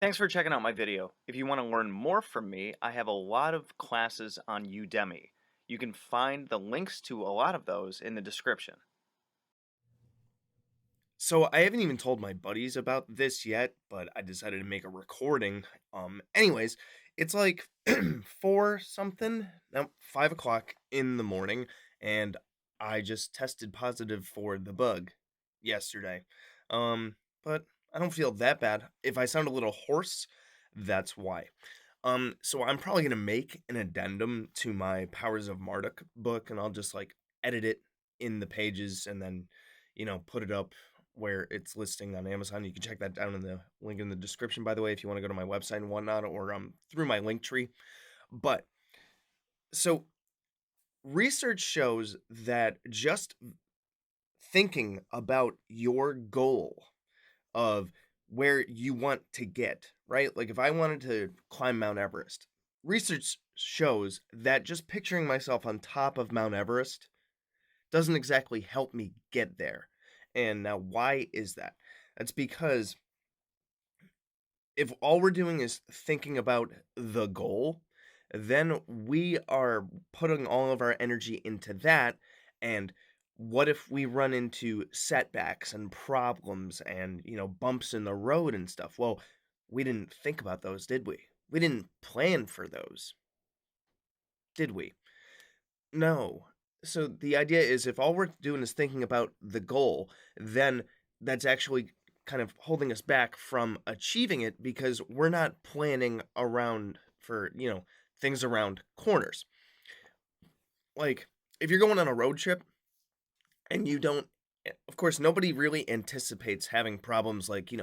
Thanks for checking out my video. If you want to learn more from me, I have a lot of classes on Udemy. You can find the links to a lot of those in the description. So I haven't even told my buddies about this yet, but I decided to make a recording. Anyways, it's like 4 something, no, 5 o'clock in the morning, and I just tested positive for the bug yesterday. But I don't feel that bad. If I sound a little hoarse, that's why. So I'm probably gonna make an addendum to my Powers of Marduk book, and I'll just like edit it in the pages and then, put it up where it's listing on Amazon. You can check that down in the link in the description, by the way, if you want to go to my website and whatnot, or through my link tree. But so research shows that just thinking about your goal of where you want to get, right? Like if I wanted to climb Mount Everest, research shows that just picturing myself on top of Mount Everest doesn't exactly help me get there. And now, why is that? That's because if all we're doing is thinking about the goal, then we are putting all of our energy into that. And what if we run into setbacks and problems and, bumps in the road and stuff? Well, we didn't think about those, did we? We didn't plan for those, did we? No. So the idea is if all we're doing is thinking about the goal, then that's actually kind of holding us back from achieving it because we're not planning around for, things around corners. Like if you're going on a road trip and you don't of course nobody really anticipates having problems like,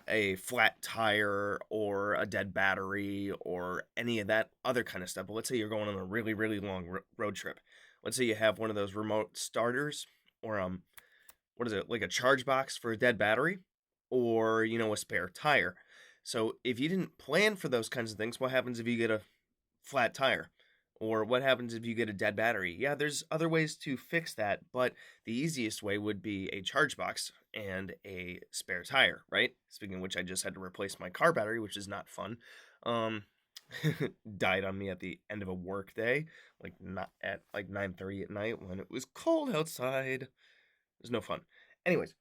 a flat tire or a dead battery or any of that other kind of stuff. But let's say you're going on a really, really long road trip. Let's say you have one of those remote starters or what is it? Like a charge box for a dead battery or, a spare tire. So if you didn't plan for those kinds of things, what happens if you get a flat tire? Or what happens if you get a dead battery? Yeah, there's other ways to fix that, but the easiest way would be a charge box and a spare tire, right? Speaking of which, I just had to replace my car battery, which is not fun. Um, died on me at the end of a work day, like not at like 9:30 at night when it was cold outside. It was no fun. Anyways,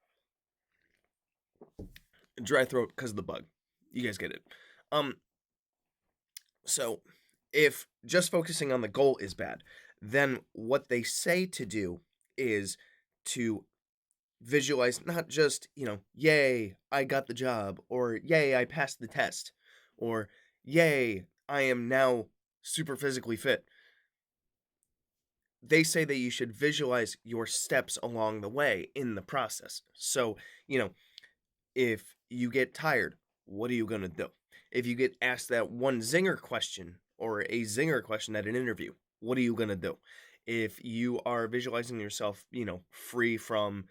dry throat because of the bug. You guys get it. Um, So, if just focusing on the goal is bad, then what they say to do is to visualize not just, yay, I got the job, or yay, I passed the test, or yay, I am now super physically fit. They say that you should visualize your steps along the way in the process. So, you know, if you get tired, what are you going to do? If you get asked that one zinger question or a zinger question at an interview, what are you going to do? If you are visualizing yourself, free from,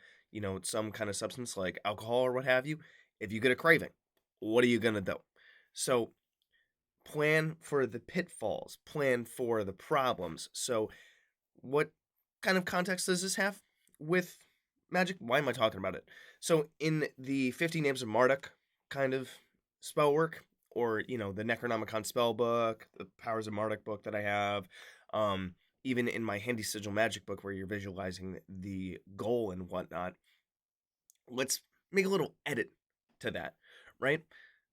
some kind of substance like alcohol or what have you, if you get a craving, what are you going to do? So plan for the pitfalls, plan for the problems. So what kind of context does this have with magic? Why am I talking about it? So, in the 50 Names of Marduk kind of spell work, or, the Necronomicon spell book, the Powers of Marduk book that I have, even in my Handy Sigil Magic book where you're visualizing the goal and whatnot, let's make a little edit to that, right?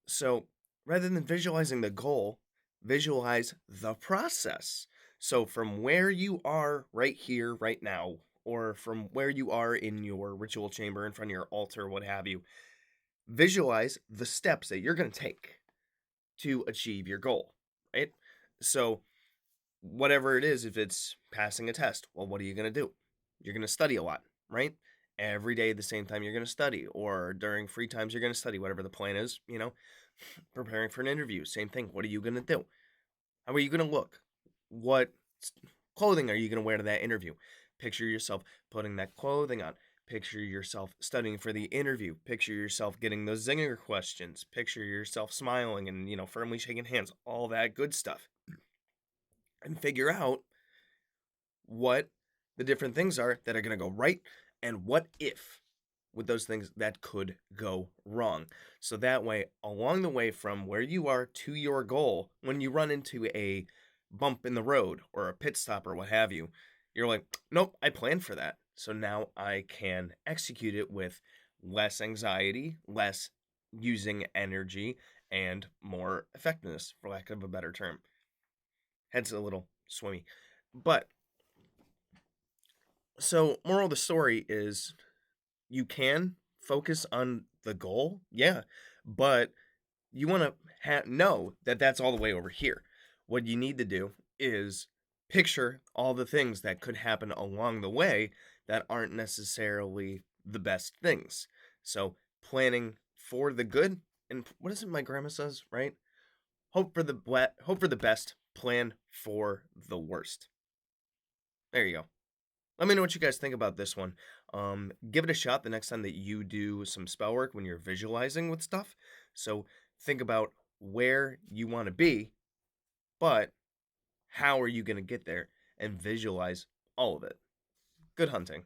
So rather than visualizing the goal, visualize the process. So from where you are right here, right now, or from where you are in your ritual chamber in front of your altar, what have you, visualize the steps that you're going to take to achieve your goal, right? So whatever it is, if it's passing a test, well, what are you going to do? You're going to study a lot, right? Every day at the same time, you're going to study, or during free times, you're going to study, whatever the plan is, preparing for an interview, same thing. What are you going to do? How are you going to look? What clothing are you going to wear to that interview? Picture yourself putting that clothing on. Picture yourself studying for the interview. Picture yourself getting those zinger questions. Picture yourself smiling and, firmly shaking hands, all that good stuff. And figure out what the different things are that are going to go right and what if. with those things that could go wrong. So that way, along the way from where you are to your goal, when you run into a bump in the road or a pit stop or what have you, you're like, nope, I planned for that. So now I can execute it with less anxiety, less using energy, and more effectiveness, for lack of a better term. Head's a little swimmy. But so, moral of the story is you can focus on the goal, yeah, but you want to know that that's all the way over here. What you need to do is picture all the things that could happen along the way that aren't necessarily the best things. So, planning for the good, and what is it my grandma says, right? Hope for the best, plan for the worst. There you go. Let me know what you guys think about this one. Give it a shot the next time that you do some spell work when you're visualizing with stuff. So think about where you want to be, but how are you going to get there and visualize all of it. Good hunting.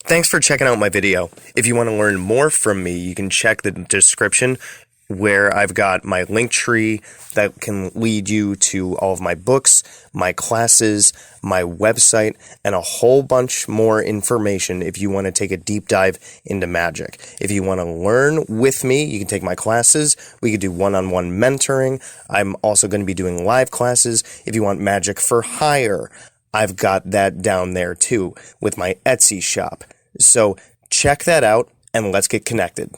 Thanks for checking out my video. If you want to learn more from me, you can check the description where I've got my link tree that can lead you to all of my books, my classes, my website, and a whole bunch more information if you want to take a deep dive into magic. If you want to learn with me, you can take my classes. We could do one-on-one mentoring. I'm also going to be doing live classes. If you want magic for hire, I've got that down there too with my Etsy shop. So check that out and let's get connected.